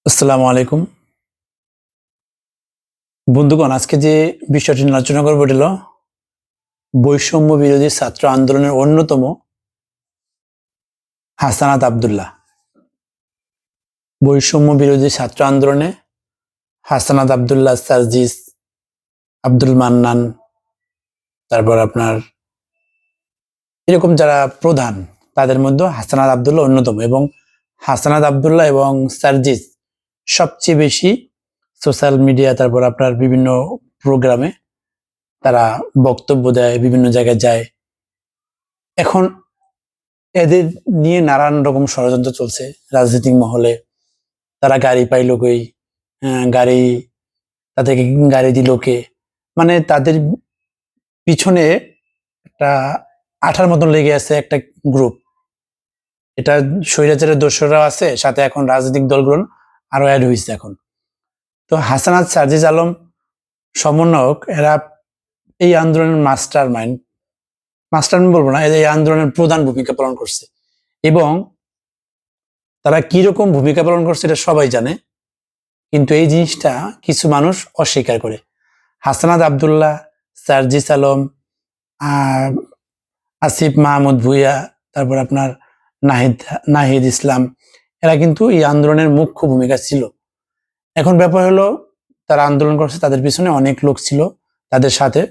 আসসালামু আলাইকুম বন্ধুগণ, আজকে যে বিষয়টি নিয়ে আলোচনা করবো এটা হলো বৈষম্য বিরোধী ছাত্র আন্দোলনের অন্যতম হাসানাত আব্দুল্লাহ। বৈষম্য বিরোধী ছাত্র আন্দোলনে হাসানাত আব্দুল্লাহ, সার্জিস, আব্দুল মান্নান, তারপর আপনার এরকম যারা প্রধান, তাদের মধ্যে হাসানাত আব্দুল্লাহ অন্যতম। এবং হাসানাত আব্দুল্লাহ এবং সার্জিস সবচেয়ে বেশি সোশ্যাল মিডিয়া, তারপর আপনার বিভিন্ন প্রোগ্রামে তারা বক্তব্য দেয়, বিভিন্ন জায়গায় যায়। এখন এদের নিয়ে নানান রকম ষড়যন্ত্র চলছে রাজনৈতিক মহলে। তারা গাড়ি পাইলো কই, গাড়ি, তাদেরকে গাড়ি দিল কে, মানে তাদের পিছনে একটা আঠার মতন লেগে আছে একটা গ্রুপ। এটা স্বৈরাচারের দোসররাও আছে, সাথে এখন রাজনৈতিক দলগুলো আরো অ্যাড হয়েছে এখন। তো হাসানাত, সার্জিস আলম সমন্বয়ক, এরা এই আন্দোলনের মাস্টার বলবো না, এই আন্দোলনের প্রধান ভূমিকা পালন করছে। এবং তারা কিরকম ভূমিকা পালন করছে এটা সবাই জানে, কিন্তু এই জিনিসটা কিছু মানুষ অস্বীকার করে। হাসানাত আব্দুল্লাহ, সার্জিস আলম, আসিফ মাহমুদ ভুইয়া, তারপর আপনার নাহিদ নাহিদ ইসলাম, এরা কিন্তু এই আন্দোলনের মুখ্য ভূমিকা ছিল। এখন ব্যাপার হলো, তারা আন্দোলন করছে, তাদের পিছনে অনেক লোক ছিল, তাদের সাথে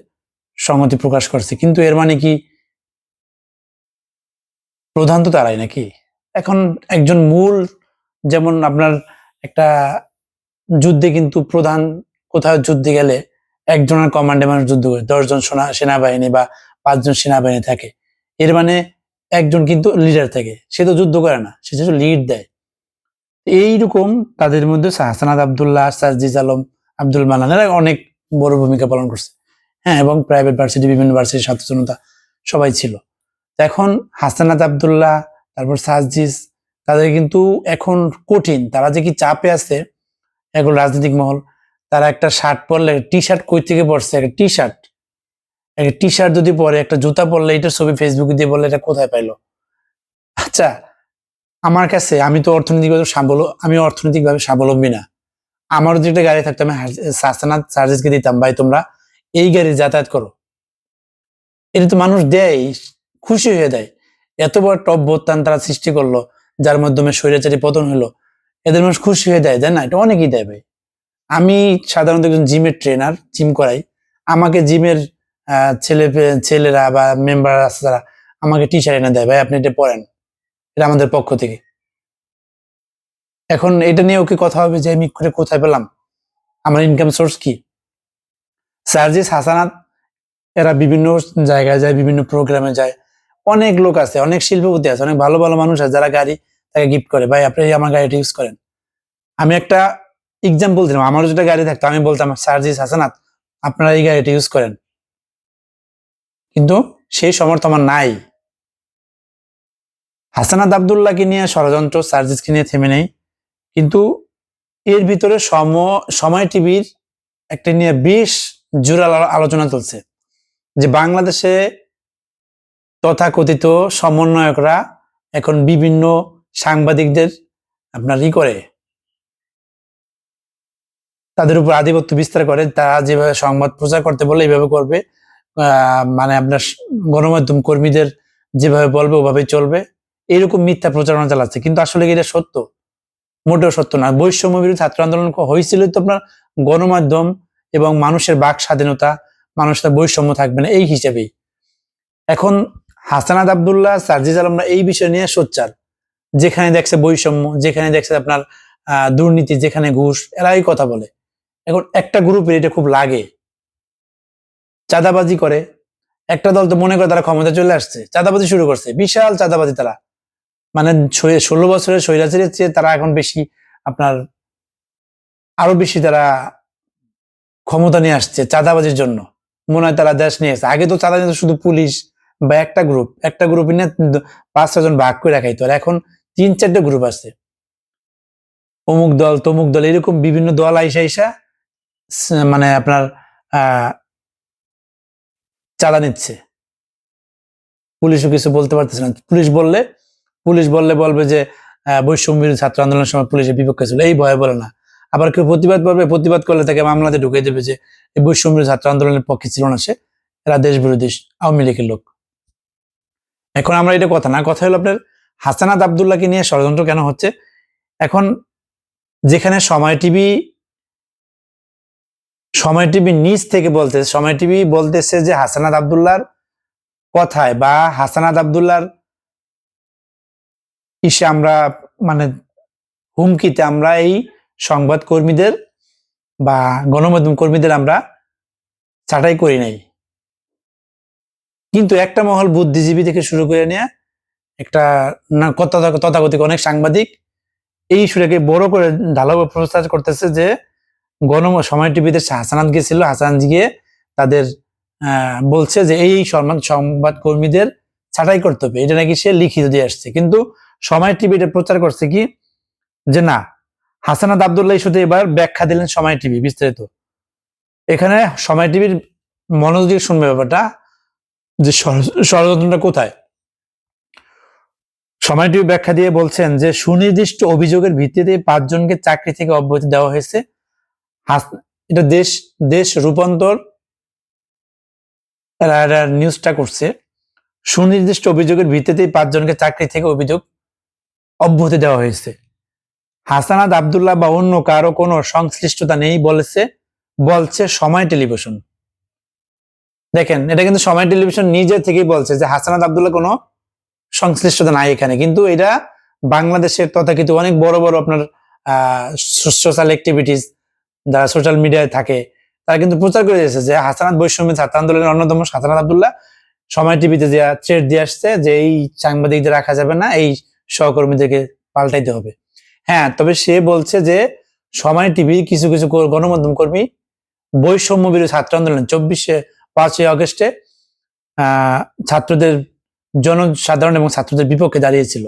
সংহতি প্রকাশ করছে, কিন্তু এর মানে কি প্রধান তো তারাই নাকি? এখন একজন মূল, যেমন আপনার একটা যুদ্ধে কিন্তু প্রধান, কোথাও যুদ্ধে গেলে একজনের কমান্ডে মানুষ যুদ্ধ করে, 10 জন সেনাবাহিনী বা 5 জন সেনাবাহিনী থাকে। এর মানে একজন কিন্তু লিডার থাকে, সে তো যুদ্ধ করে না, সে শুধু লিড দেয়। এইরকম তাদের মধ্যে হাসানাত আব্দুল্লাহ, সার্জিস আলম, আব্দুল মান্নান, এরা অনেক বড় ভূমিকা পালন করছে। হ্যাঁ, এবং প্রাইভেট ভার্সিটি, বিভিন্ন ভার্সিটির ছাত্র জনতা সবাই ছিল। এখন হাসানাত আব্দুল্লাহ, তারপর সার্জিস, তাদের কিন্তু এখন কঠিন, তারা যে কি চাপে আছে এখন রাজনৈতিক মহল। তারা একটা শার্ট পরলে, টি শার্ট কই থেকে পরছে, একটা টি শার্ট যদি পরে, একটা জুতা পরলে এটার ছবি ফেসবুকে দিয়ে বললে এটা কোথায় পাইলো? আচ্ছা, আমার কাছে, আমি অর্থনৈতিকভাবে স্বাবলম্বী না। আমারও যদি একটা গাড়ি থাকতো, আমি হাসানাত সার্জিসকে দিতাম, ভাই তোমরা এই গাড়ি যাতায়াত করো। এটা তো মানুষ দেয়, খুশি হয়ে দেয়। এত বড় টপ বোতান তারা সৃষ্টি করলো, যার মাধ্যমে স্বৈরাচারী পতন হলো, এদের মানুষ খুশি হয়ে দেয়, দেয় না? এটা অনেকেই দেয় ভাই। আমি সাধারণত একজন জিমের ট্রেনার, জিম করাই। আমাকে জিমের ছেলেরা বা মেম্বার আছে যারা, আমাকে টি শার্ট এনে দেয়, ভাই আপনি এটা পরেন, এটা আমাদের পক্ষ থেকে। এখন এটা নিয়ে ওকে কথা হবে যে আমি করে কোথায় পেলাম, আমার ইনকাম সোর্স কি? সার্জিস, হাসানাত, এরা বিভিন্ন জায়গায় যায়, বিভিন্ন প্রোগ্রামে যায়। অনেক লোক আছে, অনেক শিল্পপতি আছে, অনেক ভালো ভালো মানুষ আছে যারা গাড়ি তাকে গিফট করে, ভাই আপনি আমার গাড়িটা ইউজ করেন। আমি একটা এক্সাম্পল দিলাম, আমারও যেটা গাড়ি থাকতো আমি বলতাম, সার্জিস, হাসানাত, আপনারা এই গাড়িটা ইউজ করেন। কিন্তু সেই সমর্থ আমার নাই। হাসানাত আব্দুল্লাহকে নিয়ে ষড়যন্ত্র, সার্জিসকে নিয়ে থেমে নেই, কিন্তু এর ভিতরে সময় টিভির একটা নিয়ে বেশ জোরালো আলোচনা চলছে, যে বাংলাদেশে তথাকথিত সমন্বয়করা এখন বিভিন্ন সাংবাদিকদের আপনার করে, তাদের উপর আধিপত্য বিস্তার করে। তারা যেভাবে সংবাদ প্রচার করতে বলে এইভাবে করবে, মানে আপনার গণমাধ্যম কর্মীদের যেভাবে বলবে ওভাবেই চলবে, এরকম মিথ্যা প্রচারণা চালাচ্ছে। কিন্তু আসলে এটা সত্য? মোটেও সত্য না। বৈষম্য বিরোধী ছাত্র আন্দোলন হয়েছিল তো আপনার গণমাধ্যম এবং মানুষের বাক স্বাধীনতা, মানুষের বৈষম্য থাকবে না এই হিসেবেই। এখন হাসানাত আব্দুল্লাহ, সার্জিস আলমরা এই বিষয় নিয়ে সোচ্চার। যেখানে দেখছে বৈষম্য, যেখানে দেখছে আপনার দুর্নীতি, যেখানে ঘুষ, এরাই কথা বলে। এখন একটা গ্রুপের এটা খুব লাগে, চাঁদাবাজি করে। একটা দল তো মনে করে তারা ক্ষমতা চলে আসছে, চাঁদাবাজি শুরু করছে, বিশাল চাঁদাবাজি তারা, মানে 16 বছরের স্বৈরাচারের চেয়ে তারা এখন বেশি আপনার, আরো বেশি তারা ক্ষমতা নিয়ে আসছে চাঁদাবাজির জন্য। মনে হয় তারা দেশ নিয়ে আসছে। আগে তো চাঁদা নিত শুধু পুলিশ বা একটা গ্রুপ নিয়ে 5-6 জন ভাগ করে রাখাইতো, আর এখন 3-4টে গ্রুপ আছে, অমুক দল তমুক দল, এরকম বিভিন্ন দল আইসা আইসা মানে আপনার চাঁদা নিচ্ছে। পুলিশও কিছু বলতে পারতেছে না। পুলিশ বললে বলবে যে বৈষম্য বিরোধী ছাত্র আন্দোলনের সময় পুলিশের বিপক্ষে ছিল, এই ভয়ে বলে না। আবার কেউ প্রতিবাদ করবে, প্রতিবাদ করলে তাকে মামলাতে ঢুকিয়ে দেবে যে এই বৈষম্য বিরোধী ছাত্র আন্দোলনের পক্ষে ছিল না, সে এরা দেশ বিরোধী আওয়ামী লীগের লোক। এখন আমরা এটা কথা না, কথা হলো আপনার হাসানাত আব্দুল্লাহকে নিয়ে ষড়যন্ত্র কেন হচ্ছে। এখন যেখানে সময় টিভি নিজ থেকে বলতেছে, সময় টিভি বলতেছে যে হাসানাত আব্দুল্লাহর কথায় বা হাসানাত আব্দুল্লাহর ইসে আমরা মানে হুমকিতে আমরা এই সংবাদ কর্মীদের বা গণমাধ্যম কর্মীদের আমরা ছাঁটাই করি নাই। কিন্তু একটা মহল বুদ্ধিজীবী থেকে শুরু করে নিয়ে একটা তথাকথিত অনেক সাংবাদিক এই ইস্যুটাকে বড় করে ঢালাও প্রচার করতেছে যে সময় টিভিতে হাসানাত গিয়েছিল, হাসানাত গিয়ে তাদের বলছে যে এই সংবাদ কর্মীদের ছাঁটাই করতে হবে, এটা নাকি সে লিখিত দিয়ে আসছে। কিন্তু সময় টিভি এটা প্রচার করছে কি যে না, হাসানাত আব্দুল্লাহ ইস্যুতে এবার ব্যাখ্যা দিলেন সময় টিভি বিস্তারিত। এখানে সময় টিভির মনোযোগ শুনবে ব্যাপারটা যে ষড়যন্ত্রটা কোথায়। সময় টিভি ব্যাখ্যা দিয়ে বলছেন যে সুনির্দিষ্ট অভিযোগের ভিত্তিতে 5 জনকে চাকরি থেকে অব্যাহতি দেওয়া হয়েছে। এটা দেশ রূপান্তর নিউজটা করছে। সুনির্দিষ্ট অভিযোগের ভিত্তিতে 5 জনকে চাকরি থেকে অব্যাহতি দেওয়া হয়েছে। হাসানাত আব্দুল্লাহ বা অন্য কারো কোনো সংশ্লিষ্টতা নেই বলছে সময় টেলিভিশন। দেখেন, এটা কিন্তু সময় টেলিভিশন নিজে থেকেই বলছে যে হাসানাত আব্দুল্লাহ কোনো সংশ্লিষ্টতা নাই এখানে। কিন্তু এটা বাংলাদেশের তথাকথিত অনেক বড় বড় আপনার সোশ্যাল অ্যাক্টিভিটিস যারা সোশ্যাল মিডিয়ায় থাকে তারা কিন্তু প্রচার করে দিয়েছে যে হাসানাত বৈষম্য ছাত্র আন্দোলনের অন্যতম হাসানাত আব্দুল্লাহ সময় টিভিতে যে থ্রেট দিয়ে আসছে যে এই সাংবাদিকদের রাখা যাবে না, এই সহকর্মীদেরকে পাল্টাইতে হবে। হ্যাঁ, তবে সে বলছে যে সময় টিভির কিছু কিছু গণমাধ্যম কর্মী বৈষম্য বিরোধী ছাত্র আন্দোলন 5ই আগস্টে ছাত্রদের জনসাধারণ এবং ছাত্রদের বিপক্ষে দাঁড়িয়েছিল।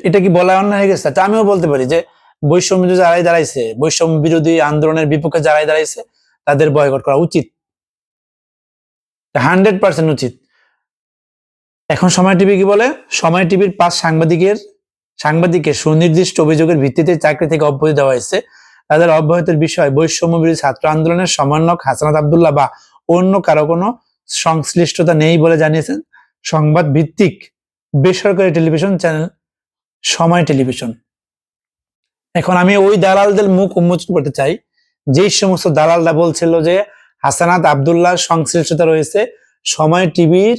এটা কি বলা অন্যায় হয়ে গেছে? আমিও বলতে পারি যে বৈষম্য যারাই দাঁড়াইছে, বৈষম্য বিরোধী আন্দোলনের বিপক্ষে যারাই দাঁড়াইছে তাদের বয়কট করা উচিত, 100% উচিত। এখন সময় টিভি কি বলে? সময় টিভির 5 সাংবাদিককে সুনির্দিষ্ট অভিযোগের ভিত্তিতে চাকরি থেকে অব্যাহতি দেওয়া হয়েছে। তাদের অব্যাহতির বিষয় বৈষম্য বিরোধী ছাত্র আন্দোলনের সমন্বয়ক হাসানাত আব্দুল্লাহ বা অন্য কারো কোনো সংশ্লিষ্টতা নেই বলে জানিয়েছেন সংবাদ ভিত্তিক বেসরকারি টেলিভিশন চ্যানেল সময় টেলিভিশন। এখন আমি ওই দালালদের মুখ উন্মোচন করতে চাই যেই সমস্ত দালালরা বলছিল যে হাসানাত আব্দুল্লাহ সংশ্লিষ্টতা রয়েছে সময় টিভির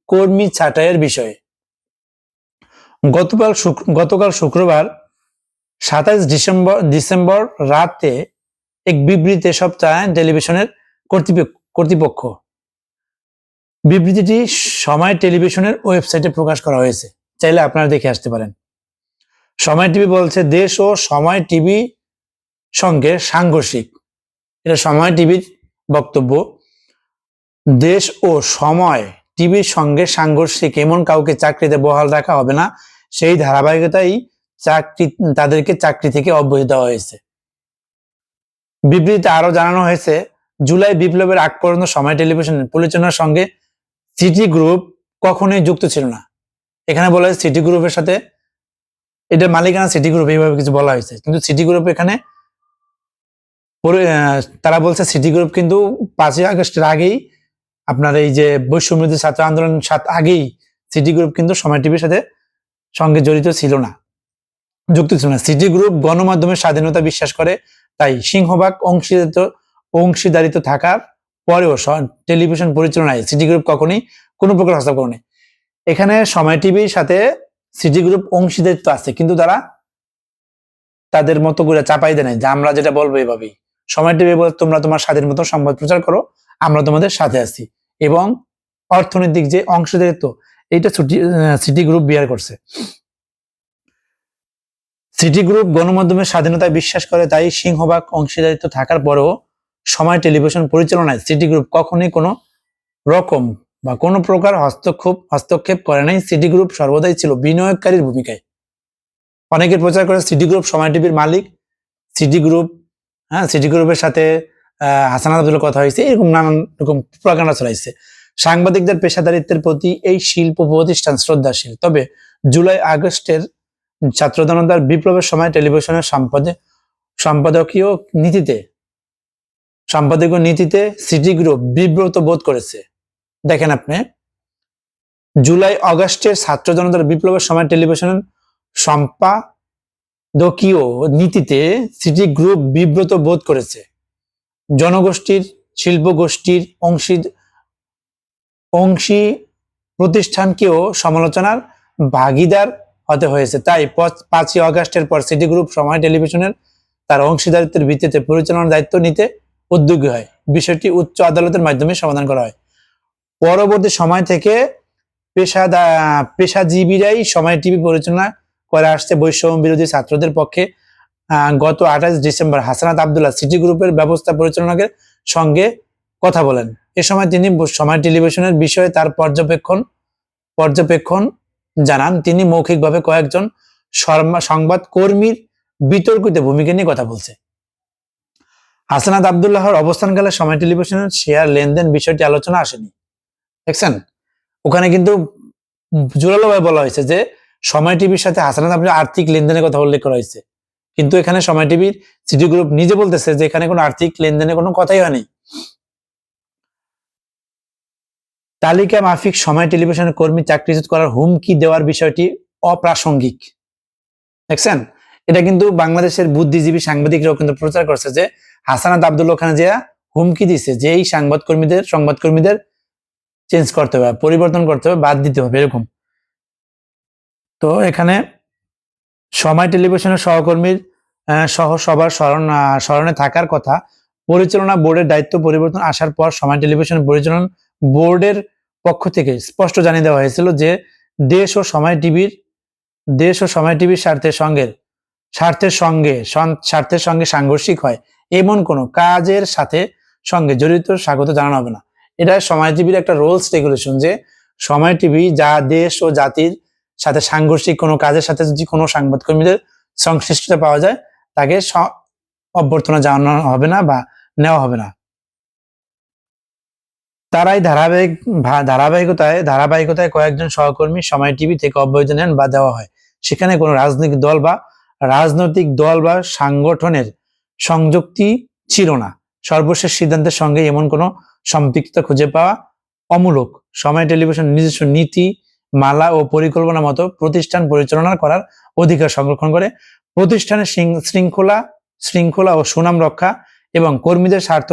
কর্মী ছাঁটাইয়ের বিষয়ে। গতকাল শুক্রবার 27 ডিসেম্বর রাতে এক বিবৃতিতে সব চায় টেলিভিশনের কর্তৃপক্ষ। বিবৃতিটি সময় টেলিভিশনের ওয়েবসাইটে প্রকাশ করা হয়েছে, চাইলে আপনারা দেখে আসতে পারেন। সময় টিভি বলছে দেশ ও সময় টিভি সঙ্গে সাংঘর্ষিক। এটা সময় টিভির বক্তব্য। দেশ ও সময় টিভির সঙ্গে সাংঘর্ষিক এমন কাউকে চাকরিতে বহাল রাখা হবে না, সেই ধারাবাহিকতাই তাদেরকে চাকরি থেকে অব্যাহতি দেওয়া হয়েছে। বিবৃতিতে আরো জানানো হয়েছে জুলাই বিপ্লবের আগ পর্যন্ত সময় টেলিভিশনের পরিচালনার সঙ্গে সিটি গ্রুপ কখনোই যুক্ত ছিল না। এখানে বলা হয়েছে সিটি গ্রুপের সাথে, এটা মালিকানা সিটি গ্রুপ এইভাবে কিছু বলা হয়েছে, কিন্তু সিটি গ্রুপ এখানে তারা বলছে সিটি গ্রুপ কিন্তু 5ই আগস্টের আগেই আপনার এই যে বৈষম্য বিরোধী ছাত্র আন্দোলন আগেই সিটি গ্রুপ কিন্তু সময় টিভির সঙ্গে জড়িত ছিল না, যুক্ত ছিল না। সিটি গ্রুপ গণমাধ্যমের স্বাধীনতা বিশ্বাস করে, তাই সিংহভাগ অংশীদারিত্ব থাকার পরেও টেলিভিশন পরিচালনায় সিটি গ্রুপ কখনোই কোনো প্রকার হস্তক্ষেপ করেনি। এখানে সময় টিভির সাথে সিটি গ্রুপ অংশীদারিত্ব আছে, কিন্তু তারা তাদের মতো করে চাপাই দেয় নাই যে আমরা যেটা বলবো এভাবেই। সময় টিভি বলে তোমরা তোমার স্বাধীন মতো সংবাদ প্রচার করো, আমরা তোমাদের সাথে আছি, এবং অর্থনৈতিক যে অংশীদারিত্ব এইটা সিটি গ্রুপ বিয়ার করছে। সিটি গ্রুপ গণমাধ্যমের স্বাধীনতায় বিশ্বাস করে, তাই সিংহভাগ অংশীদারিত্ব থাকার পরেও সময় টেলিভিশন পরিচালনায় সিটি গ্রুপ কখনোই কোনো রকম বা কোনো প্রকার হস্তক্ষেপ করে নাই। সিটি গ্রুপ সর্বদাই ছিল বিনিয়োগকারীর ভূমিকায়। অনেকের প্রচার করে সিটি গ্রুপ সময় টিভির মালিক, সিটি গ্রুপের সাথে হাসানাত আব্দুল্লাহ কথা হয়েছে, এরকম নানান রকম প্রপাগান্ডা চলাইছে। সাংবাদিকদের পেশাদারিত্বের প্রতি এই শিল্প প্রতিষ্ঠান শ্রদ্ধাশীল, তবে জুলাই আগস্টের ছাত্র জনতার বিপ্লবের সময় টেলিভিশনের সম্পাদকীয় নীতিতে সিটি গ্রুপ বিব্রত বোধ করেছে। দেখেন আপনি, জুলাই আগস্টের ছাত্র জনতার বিপ্লবের সময় টেলিভিশনের সম্পাদকীয় নীতিতে সিটি গ্রুপ বিব্রত বোধ করেছে। জনগোষ্ঠীর, শিল্প গোষ্ঠীর অংশী প্রতিষ্ঠানকেও সমালোচনার ভাগিদার হতে হয়েছে। তাই 5ই আগস্টের পর সিটি গ্রুপ সময় টেলিভিশনের তার অংশীদারিত্বের ভিত্তিতে পরিচালনার দায়িত্ব নিতে উদ্যোগী হয়। বিষয়টি উচ্চ আদালতের মাধ্যমে সমাধান করা হয়। পরবর্তী সময় থেকে পেশাজীবীরাই সময় টিভি পরিচালনা করে আসছে বৈষম্য বিরোধী ছাত্রদের পক্ষে। গত 28 ডিসেম্বর হাসানাত আব্দুল্লাহ সিটি গ্রুপের ব্যবস্থা পরিচালকের সঙ্গে কথা বলেন। এ সময় তিনি সময় টেলিভিশনের বিষয়ে তার পর্যবেক্ষণ জানান। তিনি মৌখিকভাবে কয়েকজন সংবাদ কর্মীর বিতর্কিত ভূমিকা নিয়ে কথা বলছে। হাসানাত আব্দুল্লাহর অবস্থানকালে সময় টেলিভিশনের শেয়ার লেনদেন বিষয়টি আলোচনা আসেনি। দেখছেন, ওখানে কিন্তু জোরালোভাবে বলা হয়েছে যে সময় টিভির সাথে হাসানাত আব্দুল্লাহ আর্থিক লেনদেনের কথা উল্লেখ করা হয়েছে, কিন্তু এখানে সময় টিভির সিটি গ্রুপ নিজে বলতেছে যে এখানে কোনো আর্থিক লেনদেনের কোনো কথাই হয়নি। তালিকা মাফিক সময় টেলিভিশনের কর্মী চাকরিচ্যুত করার হুমকি দেওয়ার বিষয়টি অপ্রাসঙ্গিক। দেখছেন, এটা কিন্তু বাংলাদেশের বুদ্ধিজীবী সাংবাদিকরাও কিন্তু প্রচার করছে যে হাসানাত আব্দুল্লাহ খান যে হুমকি দিচ্ছে যে এই সংবাদকর্মীদের চেঞ্জ করতে হবে, পরিবর্তন করতে হবে, বাদ দিতে হবে, এরকম। তো এখানে সময় টেলিভিশনের সহকর্মীর সহ সবার স্মরণে থাকার কথা। পরিচালনা বোর্ডের দায়িত্ব পরিবর্তন আসার পর সময় টেলিভিশন পরিচালনা বোর্ডের পক্ষ থেকে স্পষ্ট জানিয়ে দেওয়া হয়েছিল যে দেশ ও সময় টিভির স্বার্থের সঙ্গে সাংঘর্ষিক হয় এমন কোনো কাজের সঙ্গে জড়িত স্বাগত জানানো হবে না। এটা সময় টিভির একটা রুলস রেগুলেশন যে সময় টিভি যা দেশ ও জাতির সাথে সাংঘর্ষিক কোনো কাজের সাথে যদি কোনো সংবাদকর্মীদের সংশ্লিষ্টতা পাওয়া যায় তাকে অভ্যর্থনা জানানো হবে না বা নেওয়া হবে না। তারাই ধারাবাহিকতায় কয়েকজন সহকর্মী সময় টিভি থেকে অব্যাহতি নেন বা দেওয়া হয়। সেখানে কোনো রাজনৈতিক দল বা সংগঠনের সংযুক্তি ছিল না। সর্বশেষ সিদ্ধান্তের সঙ্গে এমন কোনো সম্পৃক্ততা খুঁজে পাওয়া অমূলক। সময় টেলিভিশন নিজস্ব নীতি মালা ও পরিকল্পনা মতো প্রতিষ্ঠান পরিচালনা করার অধিকার সংরক্ষণ করে। প্রতিষ্ঠানের শৃঙ্খলা ও সুনাম রক্ষা এবং কর্মীদের স্বার্থ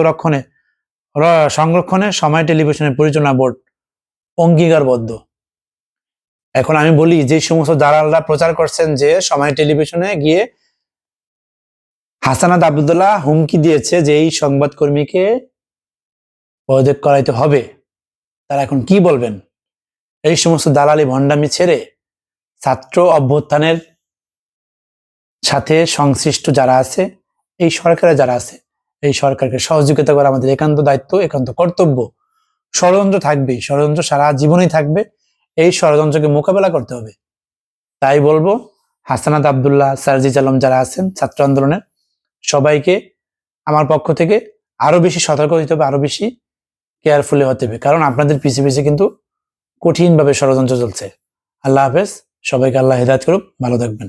সংরক্ষণে সময় টেলিভিশনের পরিচালনা বোর্ড অঙ্গীকারবদ্ধ। এখন আমি বলি, যে সমস্ত দালালরা প্রচার করছেন যে সময় টেলিভিশনে গিয়ে হাসানাত আব্দুল্লাহ হুমকি দিয়েছে যে এই সংবাদকর্মীকে পদত্যাগ করাইতে হবে, তারা এখন কি বলবেন? এই সমস্ত দালালি ভণ্ডামি ছেড়ে ছাত্র অভ্যুত্থানের সাথে সংশ্লিষ্ট যারা আছে, এই সরকারে যারা আছে, এই সরকারকে সহযোগিতা করা আমাদের একান্ত দায়িত্ব, একান্ত কর্তব্য। ষড়যন্ত্র থাকবে, ষড়যন্ত্র সারা জীবনই থাকবে, এই ষড়যন্ত্রকে মোকাবেলা করতে হবে। তাই বলবো, হাসানাত আব্দুল্লাহ, সার্জিস আলম যারা আছেন ছাত্র আন্দোলনের, সবাইকে আমার পক্ষ থেকে আরো বেশি সতর্ক হতে হবে, আরো বেশি কেয়ারফুলি হতে হবে, কারণ আপনাদের পিছিয়ে কিন্তু কঠিনভাবে ষড়যন্ত্র চলছে। আল্লাহ হাফেজ, সবাইকে আল্লাহ হেদায়েত করুক, ভালো থাকবেন।